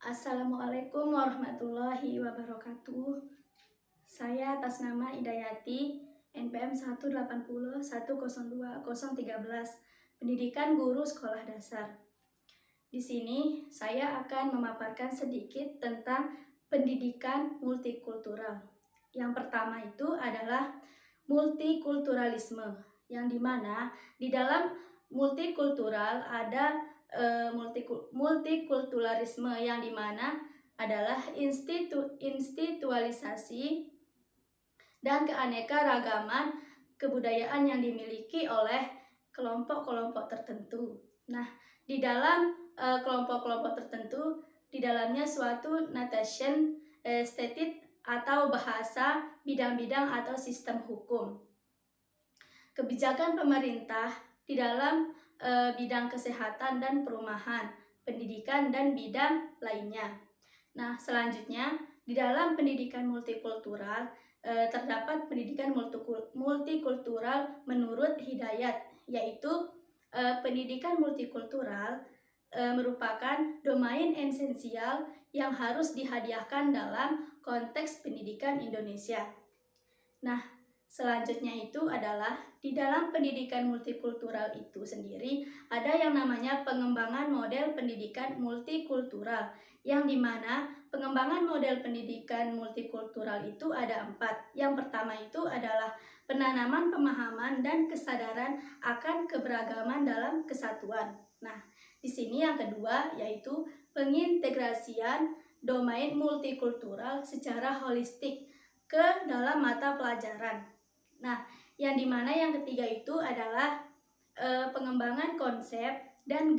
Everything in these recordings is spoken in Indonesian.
Assalamualaikum warahmatullahi wabarakatuh. Saya atas nama Idayati, NPM 180102013, Pendidikan Guru Sekolah Dasar. Di sini saya akan memaparkan sedikit tentang pendidikan multikultural. Yang pertama itu adalah multikulturalisme, yang dimana di dalam multikultural ada multikulturalisme yang dimana adalah institualisasi dan keanekaragaman kebudayaan yang dimiliki oleh kelompok-kelompok tertentu. Nah, di dalam kelompok-kelompok tertentu, di dalamnya suatu notation stated atau bahasa, bidang-bidang atau sistem hukum. Kebijakan pemerintah di dalam bidang kesehatan dan perumahan, pendidikan dan bidang lainnya. Nah, selanjutnya di dalam pendidikan multikultural terdapat pendidikan multikultural menurut Hidayat, yaitu pendidikan multikultural merupakan domain esensial yang harus dihadiahkan dalam konteks pendidikan Indonesia. Nah, selanjutnya itu adalah di dalam pendidikan multikultural itu sendiri ada yang namanya pengembangan model pendidikan multikultural, yang dimana pengembangan model pendidikan multikultural itu ada 4. Yang pertama itu adalah penanaman pemahaman dan kesadaran akan keberagaman dalam kesatuan. Nah, di sini yang kedua yaitu pengintegrasian domain multikultural secara holistik ke dalam mata pelajaran. Nah, yang dimana yang ketiga itu adalah pengembangan konsep dan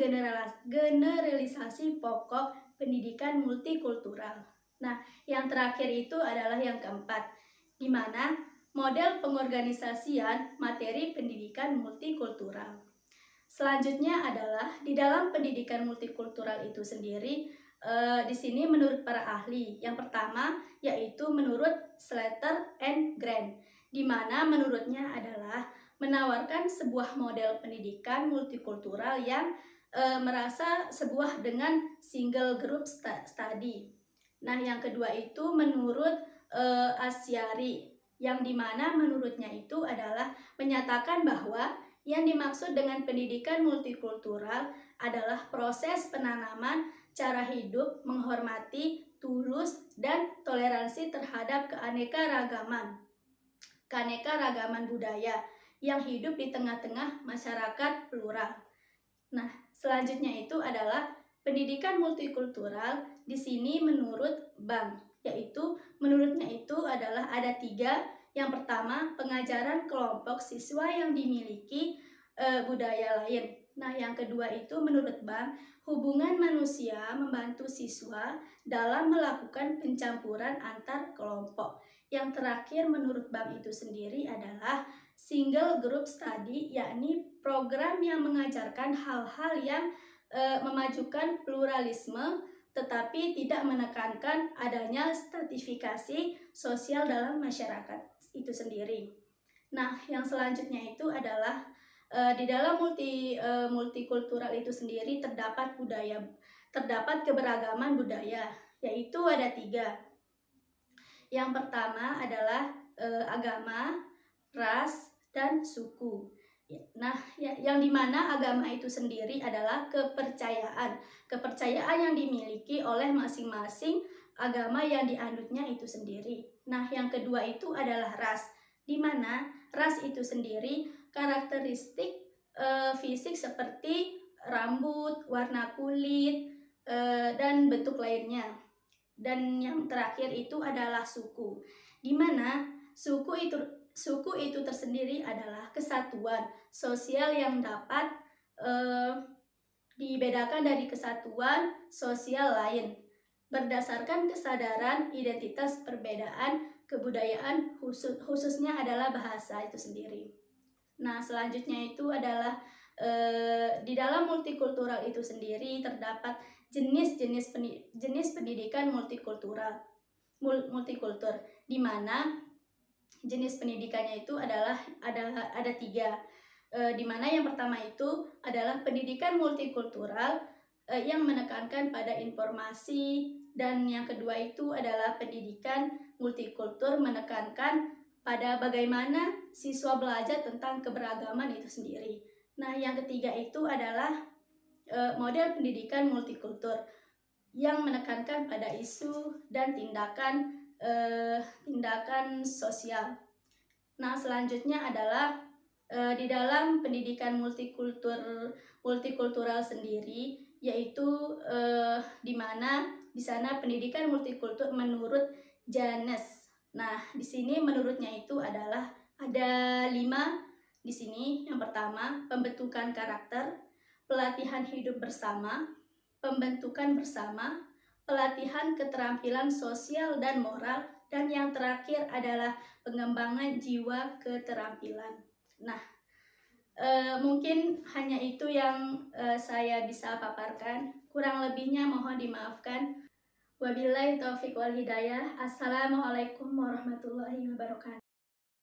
generalisasi pokok pendidikan multikultural. Nah, yang terakhir itu adalah yang keempat, di mana model pengorganisasian materi pendidikan multikultural. Selanjutnya adalah di dalam pendidikan multikultural itu sendiri, di sini menurut para ahli, yang pertama yaitu menurut Slater and Grant, di mana menurutnya adalah menawarkan sebuah model pendidikan multikultural yang merasa sebuah dengan single group study. Nah, yang kedua itu menurut Asyari, yang dimana menurutnya itu adalah menyatakan bahwa yang dimaksud dengan pendidikan multikultural adalah proses penanaman cara hidup menghormati, tulus, dan toleransi terhadap keanekaragaman budaya yang hidup di tengah-tengah masyarakat plural. Nah, selanjutnya itu adalah pendidikan multikultural di sini menurut Bang, yaitu menurutnya itu adalah ada 3. Yang pertama, pengajaran kelompok siswa yang dimiliki budaya lain. Nah, yang kedua itu menurut Bang, hubungan manusia membantu siswa dalam melakukan pencampuran antar kelompok. Yang terakhir menurut Bang itu sendiri adalah single group study, yakni program yang mengajarkan hal-hal yang memajukan pluralisme tetapi tidak menekankan adanya stratifikasi sosial dalam masyarakat itu sendiri. Nah, yang selanjutnya itu adalah di dalam multikultural itu sendiri terdapat keberagaman budaya, yaitu ada 3. Yang pertama adalah agama, ras, dan suku. Nah, yang dimana agama itu sendiri adalah kepercayaan yang dimiliki oleh masing-masing agama yang dianutnya itu sendiri. Nah, yang kedua itu adalah ras, di mana ras itu sendiri karakteristik fisik seperti rambut, warna kulit, dan bentuk lainnya. Dan yang terakhir itu adalah suku, di mana suku itu tersendiri adalah kesatuan sosial yang dapat dibedakan dari kesatuan sosial lain berdasarkan kesadaran identitas perbedaan kebudayaan, khususnya adalah bahasa itu sendiri. Nah, selanjutnya itu adalah di dalam multikultural itu sendiri terdapat jenis pendidikan multikultur, di mana jenis pendidikannya itu adalah ada 3. Di mana yang pertama itu adalah pendidikan multikultural yang menekankan pada informasi, dan yang kedua itu adalah pendidikan multikultur menekankan pada bagaimana siswa belajar tentang keberagaman itu sendiri. Nah, yang ketiga itu adalah model pendidikan multikultur yang menekankan pada isu dan tindakan sosial. Nah, selanjutnya adalah di dalam pendidikan multikultural sendiri, yaitu di mana di sana pendidikan multikultur menurut Janes. Nah, di sini menurutnya itu adalah ada 5 di sini. Yang pertama, pembentukan karakter, pelatihan hidup bersama, pembentukan bersama, pelatihan keterampilan sosial dan moral, dan yang terakhir adalah pengembangan jiwa keterampilan. Nah, mungkin hanya itu yang saya bisa paparkan. Kurang lebihnya mohon dimaafkan. Wabillahi taufiq wal hidayah. Assalamualaikum warahmatullahi wabarakatuh.